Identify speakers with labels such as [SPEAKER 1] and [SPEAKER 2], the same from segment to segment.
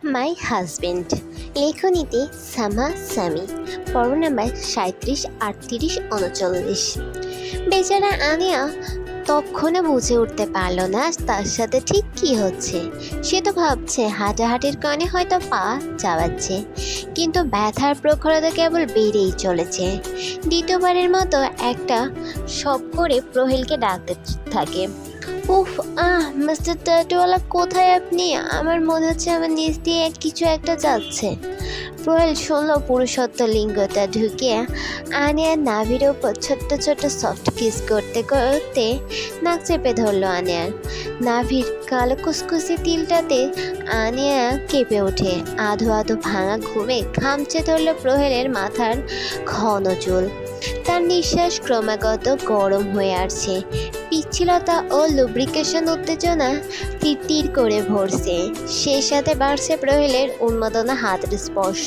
[SPEAKER 1] My husband লেখনীতে সামা সামি পর্ব number 37, 38, 39। বেচারা আনিয়া তখনও বুঝে উঠতে পারলো না তার সাথে ঠিক কি হচ্ছে। সে তো ভাবছে হাঁটাহাঁটির কারণে হয়তো পা চাবাচ্ছে, কিন্তু ব্যথার প্রখরতা কেবল বেড়েই চলেছে। দ্বিতীয়বারের মতো একটা শপ করে প্রহেলকে ডাকতে থাকে। উফ, মিস্টার টাটুয়ালা, কোথায় আপনি? আমার মনে হচ্ছে আমার নিচ দিয়ে কিছু একটা যাচ্ছে। প্রহেল শুনল পুরুষত্ব লিঙ্গটা ঢুকিয়ে আনিয়ার নাভির ওপর ছোট্ট ছোট্ট সফট কিস করতে করতে নাক চেপে ধরলো আনিয়ার। নাভির কালো কুসকুসি তিলটাতে আনিয়া কেঁপে ওঠে। আধো আধো ভাঙা ঘুমে খামচে ধরলো প্রহেলের মাথার ঘন চুল। তার নিঃশ্বাস ক্রমাগত গরম হয়ে আসছে। পিচ্ছিলতা ও লুব্রিকেশন উত্তেজনা তীর করে ভরছে। সেই সাথে বাড়ছে প্রহেলের উন্মাদনা হাতের স্পর্শ।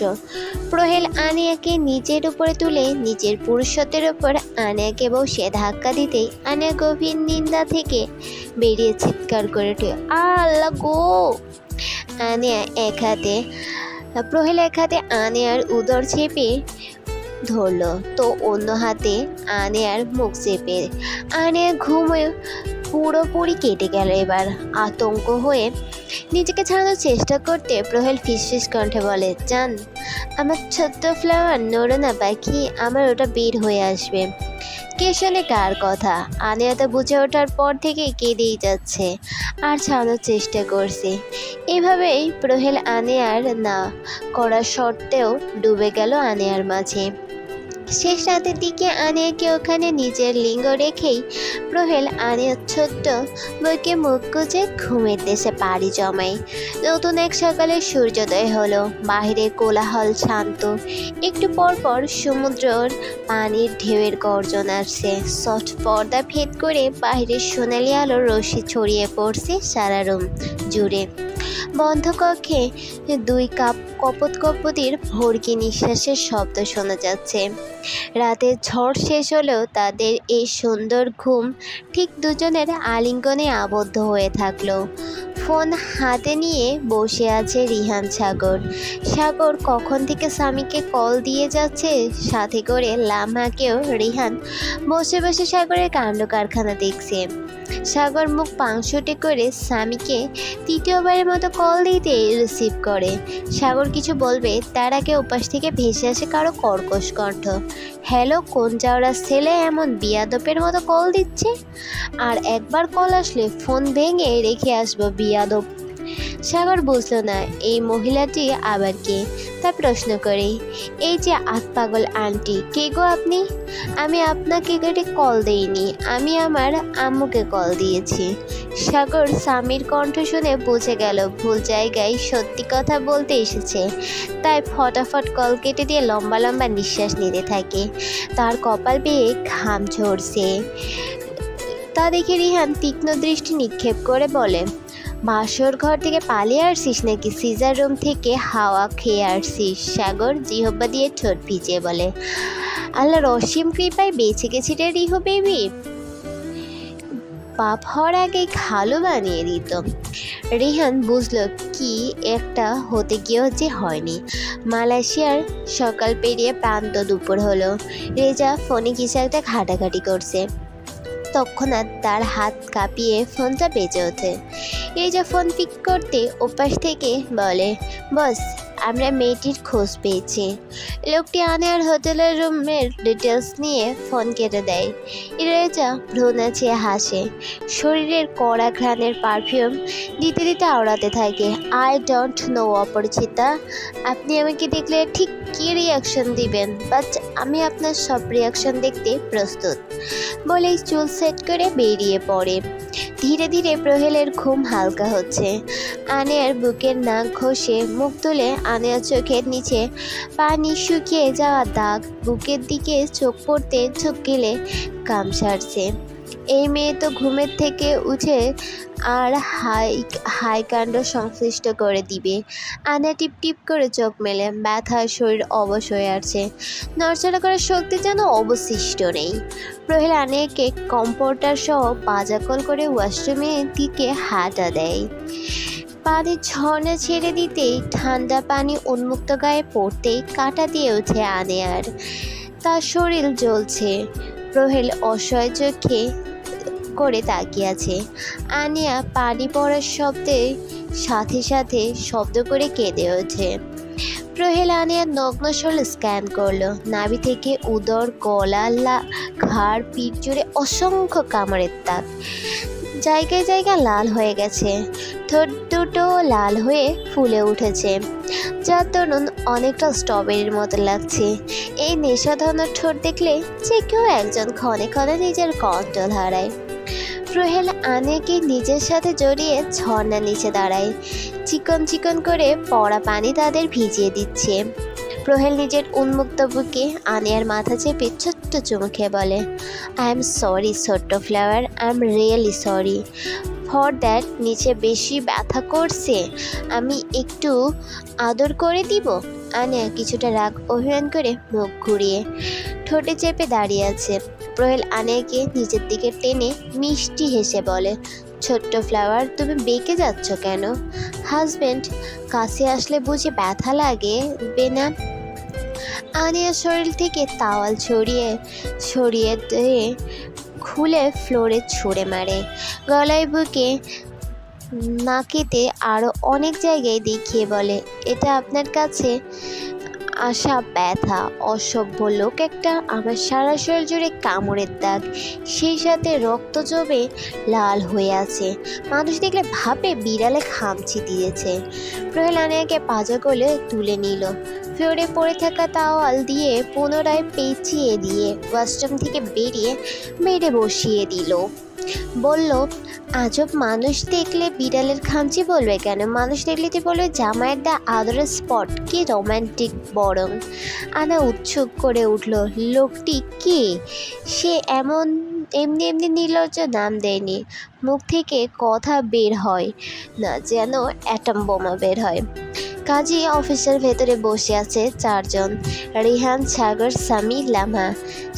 [SPEAKER 1] প্রহেল আনিয়াকে নিজের উপরে তুলে নিজের পুরুষত্বের উপর আনিয়াকে বসে ধাক্কা দিতেই আনিয়া গভীর নিন্দা থেকে বেরিয়ে চিৎকার করে ওঠে, আল্লাহ গো! আনিয়া এক হাতে প্রহেল এক হাতে আনিয়ার উদর চেপে ধরলো, তো অন্য হাতে আনিয়ার মুখ চেপে। আনিয়ার ঘুম পুরোপুরি কেটে গেল। এবার আতঙ্ক হয়ে নিজেকে ছাড়ানোর চেষ্টা করতে প্রহেল ফিসফিস কণ্ঠে বলে, জান, আমার ছোট্ট ফ্লাওয়ার নড়ো না পাখি, আমার ওটা বের হয়ে আসবে। কে শোনে কার কথা? আনিয়া তো বুঝে ওঠার পর থেকে কেঁদেই যাচ্ছে আর ছাড়ানোর চেষ্টা করছে। এভাবেই প্রহেল আনিয়ার না করা সত্ত্বেও ডুবে গেল আনিয়ার মাঝে। শেষ রাতের দিকে আনিয়াকে ওখানে নিজের লিঙ্গ রেখেই প্রহেল আনিয়ার ছোট্ট বইকে মুখ গুজে ঘুমের দেশে পাড়ি জমায়। নতুন এক সকালে সূর্যোদয় হলো। বাহিরে কোলাহল শান্ত। একটু পর পর সমুদ্রের পানির ঢেউয়ের গর্জন আসছে। সফট পর্দা ভেদ করে বাহিরের সোনালি আলোর রশ্মি ছড়িয়ে পড়ছে সারা রুম জুড়ে। বন্ধ কক্ষে দুই কপোতির ভর্গি নিঃশ্বাসের শব্দ শোনা যাচ্ছে। রাতের ঝড় শেষ হলেও তাদের এই সুন্দর ঘুম ঠিক দুজনের আলিঙ্গনে আবদ্ধ হয়ে থাকলো। ফোন হাতে নিয়ে বসে আছে রিহান। সাগর কখন থেকে স্বামীকে কল দিয়ে যাচ্ছে। সাথে করে লামহাকেও রিহান বসে বসে সাগরের কাণ্ড কারখানা দেখছে। সাগর মুখ পাংশুটে করে স্বামীকে তৃতীয়বারের মতো কল দিতে রিসিভ করে। সাগর কিছু বলবে তার আগে উপাস থেকে ভেসে আসে কারো কর্কশ কণ্ঠ, হ্যালো, কোন যাওয়ার ছেলে এমন বিয়াদবের মতো কল দিচ্ছে? আর একবার কল আসলে ফোন ভেঙে রেখে আসবো বিয়াদব। সাগর বুঝলো না এই মহিলাটি আবার কে। তা প্রশ্ন করে, এই যে আতপাগল আন্টি, কে গো আপনি? আমি আপনাকে কেটে কল দেইনি, আমি আমার আম্মুকে কল দিয়েছি। সাগর স্বামীর কণ্ঠ শুনে বুঝে গেল ভুল জায়গায় সত্যি কথা বলতে এসেছে। তাই ফটাফট কল কেটে দিয়ে লম্বা লম্বা নিঃশ্বাস নিতে থাকে। তার কপাল বেয়ে ঘাম ঝরছে। তা দেখে রিহান তীক্ষ্ণ দৃষ্টি নিক্ষেপ করে বলে, বাসর ঘর থেকে পালিয়ে আসছিস নাকি সিজার রুম থেকে হাওয়া খেয়ে আসছিস? সাগর জিহ্বা দিয়ে ঠোঁট ভিজিয়ে বলে, আল্লাহর অসীম কৃপায় বেঁচে গেছি রে রিহু বেবি। পাপ হওয়ার আগেই খালু বানিয়ে দিত। রিহান বুঝলো কি একটা হতে গিয়েও যে হয়নি। মালয়েশিয়ার সকাল পেরিয়ে প্রান্ত দুপুর হলো। রেজা ফোনে কিছু একটা ঘাটাঘাটি করছে। তৎক্ষণাৎ তার হাত কাঁপিয়ে ফোনটা বেজে ওঠে। রেজা ফোন পিক করতে ওপাশ থেকে বলে, বস, আমরা মেয়েটির খোঁজ পেয়েছি। লোকটি আনিয়ার হোটেলের রুমের ডিটেলস নিয়ে ফোন কেটে দেয়। রেজা ভ্রু নাচিয়ে হাসে। শরীরের কড়া ঘ্রাণের পারফিউম দিতে দিতে আওড়াতে থাকে, আই ডোন্ট নো অপরিচিতা, আপনি আমাকে দেখলে ঠিক কী রিয়াকশন দিবেন, বাট আমি আপনার সব রিয়াকশন দেখতে প্রস্তুত। বলেই চুল সেট করে বেরিয়ে পড়ে। ধীরে ধীরে প্রহেলের ঘুম হালকা হচ্ছে। আনিয়ার বুকের নাক ঘষে মুখ তুলে আনিয়ার চোখের নিচে পানি শুকিয়ে যাওয়া দাগ, বুকের দিকে চোখ পড়তে চোখ গেলে কাম সারছে। এই মেয়ে তো ঘুমের থেকে উঠে আর হাইকাণ্ড সংশ্লিষ্ট করে দিবে। আনিয়া টিপ টিপ করে চোখ মেলে। ব্যথায় শরীর অবশ হয়ে আছে। নড়চড়া করার শক্তি যেন অবশিষ্ট নেই। প্রহেল আনিয়াকে কম্পোর্টার সহ পাজাকল করে ওয়াশরুমের দিকে হাঁটা দেয়। পানির ঝর্ণা ছেড়ে দিতেই ঠান্ডা পানি উন্মুক্ত গায়ে পড়তেই কাঁটা দিয়ে ওঠে আনিয়ার। তার শরীর জ্বলছে। প্রহেল অসহায় চোখে করে তাকিয়ে আছে। আনিয়া পানি পড়ার শব্দে সাথে সাথে শব্দ করে কেঁদে ওঠে। প্রহেল আনিয়ার নগ্ন শরীর স্ক্যান করলো। নাভি থেকে উদর, গলা, ঘাড়, পিঠ জুড়ে অসংখ্য কামড়ের দাগ। জায়গায় জায়গায় লাল হয়ে গেছে। ঠোঁট দুটো লাল হয়ে ফুলে উঠেছে, যার দরুন অনেকটা স্ট্রবেরির মতো লাগছে। এই নেশাধরনের ঠোঁট দেখলে যে কেউ একজন ক্ষণে ক্ষণে নিজের কন্ট্রোল হারায়। প্রহেল আনিয়াকে নিজের সাথে জড়িয়ে ঝর্ণার নিচে দাঁড়ায়। চিকন চিকন করে পড়া পানি তাদের ভিজিয়ে দিচ্ছে। প্রহেল নিজের উন্মুক্ত বুকে আনিয়ার মাথা চেপে ছোট্ট চুমু খেয়ে বলে, আই এম সরি ছোট্ট flower, I am really sorry for that. নিচে বেশি ব্যথা করছে, আমি একটু আদর করে দিব? আনিয়া কিছুটা রাগ অভিমান করে মুখ ঘুরিয়ে ঠোঁটে চেপে দাঁড়িয়ে আছে। প্রহেল আনিয়াকে নিজের দিকে টেনে মিষ্টি হেসে বলে, ছোট্ট ফ্লাওয়ার, তুমি বেঁকে যাচ্ছ কেন? হাজব্যান্ড কাছে আসলে বুঝি ব্যথা লাগে না? আনিয়ার শরীর থেকে তাওয়াল সরিয়ে দিয়ে খুলে ফ্লোরে ছুঁড়ে মারে। গলায়, বুকে, নাকেতে আরও অনেক জায়গায় দেখিয়ে বলে, এটা আপনার কাছে আসা ব্যথা? অসভ্য লোক একটা। আমার সারা শরীর জুড়ে কামড়ের দাগ, সেই সাথে রক্ত জমে লাল হয়ে আছে। মানুষ দেখলে ভাবে বিড়ালে খামচি দিয়েছে। প্রহেল আনিয়াকে পাজা কোলে তুলে নিল। ফ্লোরে পড়ে থাকা তাওয়াল দিয়ে পুনরায় পেঁচিয়ে দিয়ে ওয়াশরুম থেকে বেরিয়ে বেডে বসিয়ে দিল। বলল, আজব, মানুষ দেখলে বিড়ালের খামচি বলবে কেন? মানুষ দেখলে তো বলবে জামাইয়ের দা আদরের স্পট। কি রোমান্টিক বরং। আনা উৎসুক করে উঠল, লোকটি কে? সে এমনি এমনি নির্লজ্জ নাম দেয়নি। মুখ থেকে কথা বের হয় না যেন অ্যাটম বোমা বের হয়। কাজী অফিসের ভেতরে বসে আছে চারজন, রিহান, সাগর, সামি, লামা।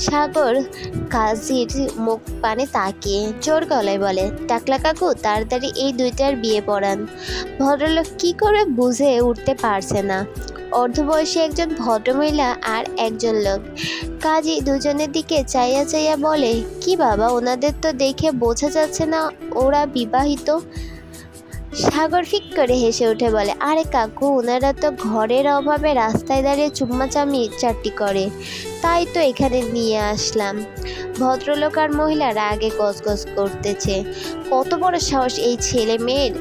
[SPEAKER 1] সাগর কাজীর মুখ পানে তাকিয়ে জোর গলায় বলে, টাকলা কাকু, তাড়াতাড়ি এই দুইটার বিয়ে পড়ান। ভদ্রলোক কি করে বুঝে উঠতে পারছে না। অর্ধবয়সী একজন ভদ্রমহিলা আর একজন লোক। কাজী দুজনের দিকে চাইয়া চাইয়া বলে, কি বাবা, ওনাদের তো দেখে বোঝা যাচ্ছে না ওরা বিবাহিত। সাগর ফিক করে হেসে উঠে বলে, আরে কাকু, ওনারা তো ঘরের অভাবে রাস্তায় দাঁড়িয়ে চাটি করে, তাই তো এখানে নিয়ে আসলাম। ভদ্রলোক আর মহিলা রাগে গজগজ করতেছে। কত বড় সাহস এই ছেলে মেয়ের!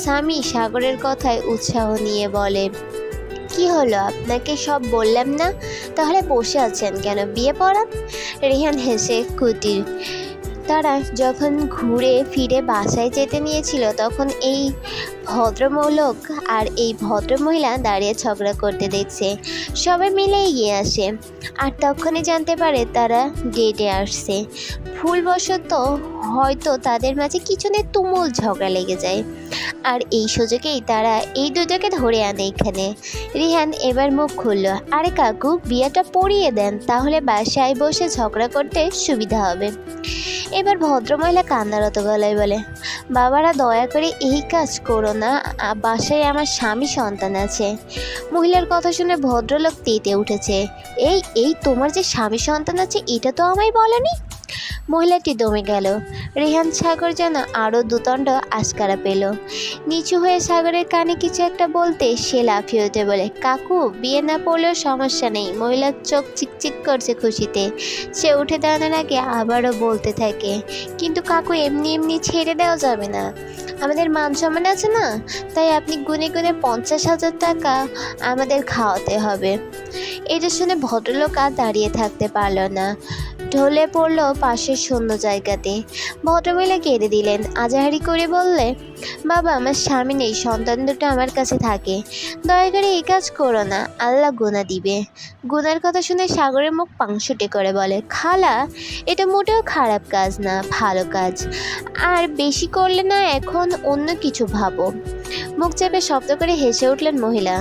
[SPEAKER 1] স্বামী সাগরের কথায় উৎসাহ নিয়ে বলে, কি হলো, আপনাকে সব বললাম না? তাহলে বসে আছেন কেন? বিয়ে পড়ান। রেহান হেসে কুটির। তারা যখন ঘুরে ফিরে বাসায় যেতে নিয়েছিল তখন এই ভদ্রমূলক আর এই ভদ্রমহিলা দাঁড়িয়ে ঝগড়া করতে দেখছে। সবাই মিলে এগিয়ে আসে আর তখনই জানতে পারে তারা ডেটে আসছে। ভুলবশত হয়তো তাদের মাঝে কিছুদিন তুমুল ঝগড়া লেগে যায়, আর এই সুযোগেই তারা এই দুজনকে ধরে আনে এখানে। রিহান এবার মুখ খুলল, আরে কাকু, বিয়েটা পড়িয়ে দেন, তাহলে বাসায় বসে ঝগড়া করতে সুবিধা হবে। এবার ভদ্রমহিলা কান্নারত গলায় বলে, বাবারা, দয়া করে এই কাজ করো না, বাসায় আমার স্বামী সন্তান আছে। মহিলার কথা শুনে ভদ্রলোক তেতে উঠেছে। এই তোমার যে স্বামী সন্তান আছে এটা তো আমায় বলেনি। মহিলাটি দমে গেল। রেহান সাগর যেন আরও দুদণ্ড আশকারা পেল। নিচু হয়ে সাগরের কানে কিছু একটা বলতে সে লাফিয়ে উঠে বলে, কাকু, বিয়ে না পড়লেও সমস্যা নেই। মহিলার চোখ চিকচিক করছে খুশিতে। সে উঠে দাঁড়ানোর আগে আবারও বলতে থাকে, কিন্তু কাকু, এমনি এমনি ছেড়ে দেওয়া যাবে না, আমাদের মান সম্মান আছে না? তাই আপনি গুনে গুনে 50,000 টাকা আমাদের খাওয়াতে হবে। এটা শুনে ভদ্রলোক আর দাঁড়িয়ে থাকতে পারল না, ঢলে পড়ল পাশের শূন্য জায়গাতে। ভদ্রমহিলা কেঁদে দিলেন। আজাহারি করে বললে, বাবা, আমার স্বামী নেই, সন্তান দুটো আমার কাছে থাকে, দয়া করে এই কাজ করো না, আল্লাহ গুনাহ দিবে। গুনার কথা শুনে সাগরের মুখ পাংশুটে করে বলে, খালা, এটা মোটেও খারাপ কাজ না, ভালো কাজ, আর বেশি করলে না, এখন অন্য কিছু ভাবো। মুখ চেপে শব্দ করে হেসে উঠলেন মহিলা।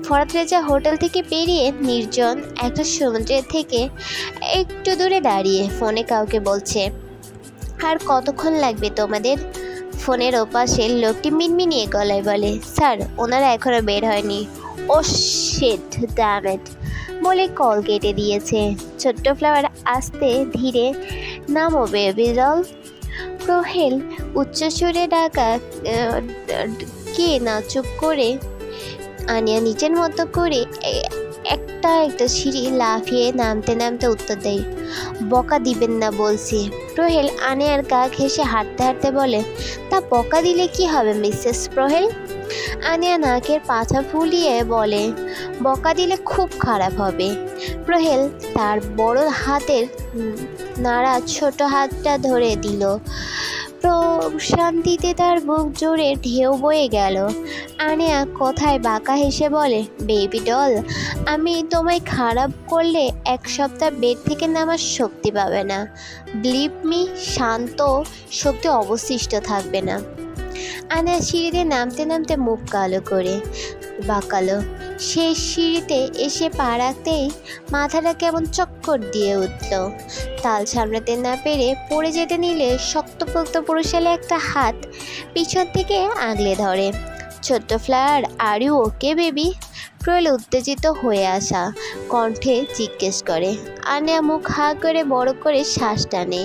[SPEAKER 1] ফরাত রেজা হোটেল থেকে বেরিয়ে নির্জন একটা সমুদ্রের থেকে একটু দূরে দাঁড়িয়ে ফোনে কাউকে বলছে, আর কতক্ষণ লাগবে তোমাদের? ফোনের ওপাশে লোকটি মিনমিনিয়ে গলায় বলে, স্যার ওনারা এখনো বের হয়নি। ও শিট, ড্যাম ইট, বলে কল কেটে দিয়েছে। ছোট্ট ফ্লাওয়ার আস্তে ধীরে, নামো বেবি ডল। প্রহেল উচ্চস্বরে ডাকা কে না চুপ করে আনিয়া নিচের মতো করে একটা সিঁড়ি লাফিয়ে নামতে নামতে উত্তর দেয়, বকা দিবেন না বলছি। প্রহেল আনিয়ার গা ঘেঁষে হাঁটতে হাঁটতে বলে, তা বকা দিলে কি হবে মিসেস প্রহেল? আনিয়া নাকের পাছা ফুলিয়ে বলে, বকা দিলে খুব খারাপ হবে। প্রহেল তার বড় হাতের নাড়া ছোট হাতটা ধরে দিল। প্রশান্তিতে তার বুক জোরে ঢেউ বয়ে গেল। আনিয়া কথায় বাঁকা হেসে বলে, বেবি ডল, আমি তোমায় খারাপ করলে এক সপ্তাহ বেড থেকে নামার শক্তি পাবে না। বিলিভ মি, শান্ত শক্তি অবশিষ্ট থাকবে না। আনিয়া সিঁড়িতে নামতে নামতে মুখ কালো করে বাঁকালো। শেষ সিঁড়িতে এসে পা রাখতেই মাথাটা কেমন চক্কর দিয়ে উঠল। তাল সামলাতে না পেরে পড়ে যেতে নিলে শক্তপোক্ত পুরুষালে একটা হাত পিছন থেকে আগলে ধরে। ছোট্ট flower, are you okay baby? Prahel উত্তেজিত হয়ে আসা কণ্ঠে জিজ্ঞেস করে। আনিয়া মুখ হা করে বড় করে শ্বাস টানে।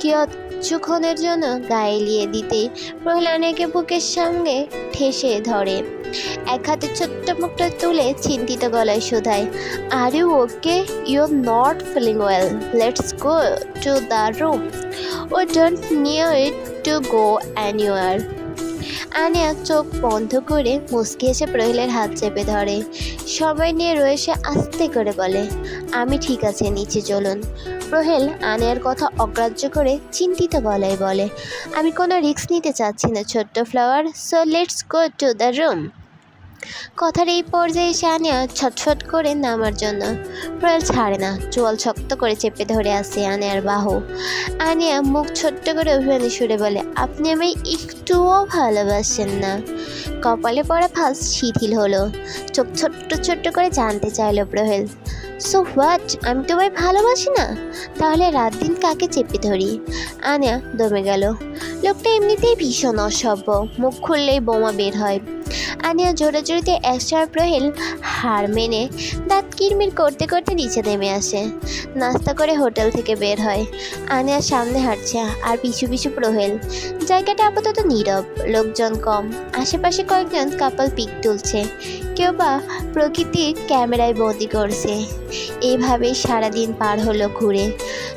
[SPEAKER 1] কিছুক্ষণের জন্য গায়ে এলিয়ে দিতেই প্রহেল আনিয়াকে বুকের সঙ্গে ঠেসে ধরে। এক হাতে ছোট্ট মুখটা তুলে চিন্তিত গলায় শোধায়, are you okay? You are not feeling well, let's go to the room. Oh don't need to go anywhere. Ania চোখ বন্ধ করে মুচকি এসে প্রহেলের হাত চেপে ধরে। সময় নিয়ে রয়েছে আস্তে করে বলে, আমি ঠিক আছে, নিচে চলুন। প্রহেল আনিয়ার কথা অগ্রাহ্য করে চিন্তিত গলায় বলে, আমি কোনো রিস্ক নিতে চাচ্ছি না ছোট্ট flower, so let's go to the room. কথার এই পর্যায়ে এসে আনিয়া ছটফট করে নামার জন্য প্রহেল ছাড়ে না, চোয়াল শক্ত করে চেপে ধরে আসে আনিয়ার বাহু। আনিয়া মুখ ছোট্ট করে অভিমানী সুরে বলে, আপনি আমায় একটুও ভালোবাসেন না। কপালে পড়া ফাঁস শিথিল হলো। চোখ ছোট্ট ছোট্ট করে জানতে চাইলো প্রহেল, সো হোয়াট, আমি তোমায় ভালোবাসি না? তাহলে রাত দিন কাকে চেপে ধরি? আনিয়া দমে গেল। লোকটা এমনিতেই ভীষণ অসভ্য, মুখ খুললেই বোমা বের হয়। আনিয়া জোরাজোরিতে একসময় প্রহেল হার মেনে দাঁত কিরমির করতে করতে নিচে নেমে আসে। নাস্তা করে হোটেল থেকে বের হয়। আনিয়া সামনে হাঁটছে আর পিছু পিছু প্রহেল। জায়গাটা আপাতত নীরব, লোকজন কম। আশেপাশে কয়েকজন কাপল পিক তুলছে, কেউ বা প্রকৃতির ক্যামেরায় বন্দি করছে। এইভাবেই সারাদিন পার হলো ঘুরে।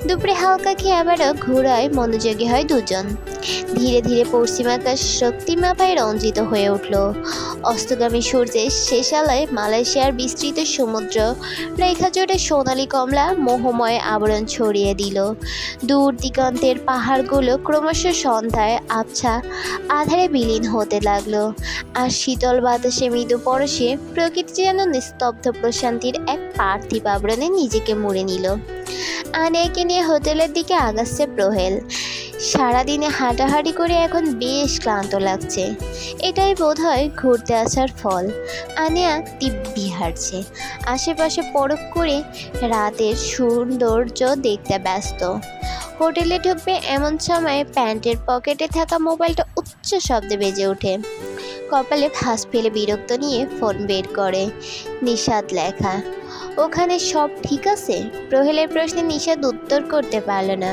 [SPEAKER 1] দুপুরে হালকা খেয়ে আবারও ঘোরায় মনোযোগী হয় দুজন। ধীরে ধীরে পশ্চিম আকাশ শক্তিমাপায় রঞ্জিত হয়ে উঠল। অস্তগামী সূর্যের শেষ আলোয় মালয়েশিয়ার বিস্তৃত সমুদ্র রেখা জুড়ে সোনালি কমলা মোহময় আবরণ ছড়িয়ে দিল। দূর দিগন্তের পাহাড়গুলো ক্রমশ সন্ধ্যায় আবছা আধারে বিলীন হতে লাগলো। আর শীতল বাতাসে মৃদু পরশে প্রকৃতি যেন নিস্তব্ধ প্রশান্তির এক পার্থিব আবরণে নিজেকে মুড়ে নিল। আনিয়াকে নিয়ে হোটেলের দিকে আগাচ্ছে প্রহেল। সারাদিনে হাঁটাহাঁটি করে এখন বেশ ক্লান্ত লাগছে। এটাই বোধহয় ঘুরতে আসার ফল। আনিয়া দিব্যি হাঁটছে, আশেপাশে পরখ করে রাতের সৌন্দর্য দেখতে ব্যস্ত। হোটেলে ঢুকবে এমন সময় প্যান্টের পকেটে থাকা মোবাইলটা উচ্চ শব্দে বেজে ওঠে। কপালে ফাঁস ফেলে বিরক্ত নিয়ে ফোন বের করে। নিষাদ লেখা। ওখানে সব ঠিক আছে? প্রহেলের প্রশ্নে নিষাদ উত্তর করতে পারল না।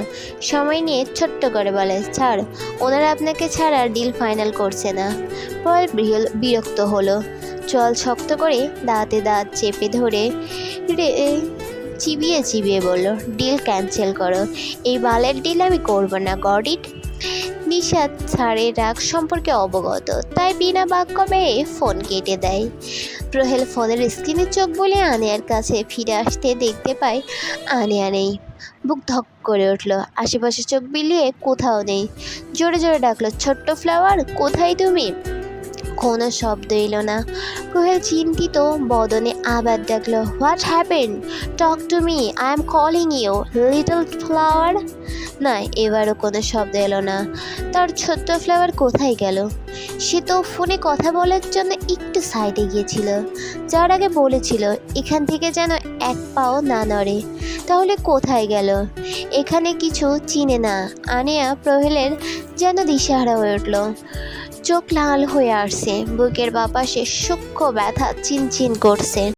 [SPEAKER 1] সময় নিয়ে ছোট্ট করে বলে, ছাড়, ওনারা আপনাকে ছাড়া ডিল ফাইনাল করছে না। প্রহেল বিরক্ত হলো। চল শক্ত করে দাঁতে দাঁত চেপে ধরে চিবিয়ে চিবিয়ে বলল, ডিল ক্যান্সেল করো। এই বালের ডিল আমি করবো না, গট ইট। নিষাদ স্যারের রাগ সম্পর্কে অবগত, তাই বিনা বাক্য ব্যয়ে ফোন কেটে দেয়। প্রহেল ফোনের স্ক্রিনে চোখ বলে আনিয়ার কাছে ফিরে আসতে দেখতে পায় আনিয়া নেই। বুক ধক করে উঠল। আশেপাশে চোখ বিলিয়ে কোথাও নেই। জোরে জোরে ডাকলো, ছোট্ট ফ্লাওয়ার, কোথায় তুমি? কোনো শব্দ এলো না। কোহেল চিন্তিত বদনে আবার ডাকলো, what happen? Talk to me, I am calling you little flower. না, এবারও কোনো শব্দ এলো না। তার ছোট্ট ফ্লাওয়ার কোথায় গেল? সে তো ফোনে কথা বলার জন্য একটু সাইডে গিয়েছিল। যাওয়ার আগে বলেছিল এখান থেকে যেন এক পাও না নড়ে। তাহলে কোথায় গেল? এখানে কিছু চিনে না। আনিয়া প্রহেলের যেন দিশেহারা হয়ে উঠল। চোখ লাল হয়ে আসছে, বুকের বাপাশে সূক্ষ্ম ব্যথা চিনচিন করছে।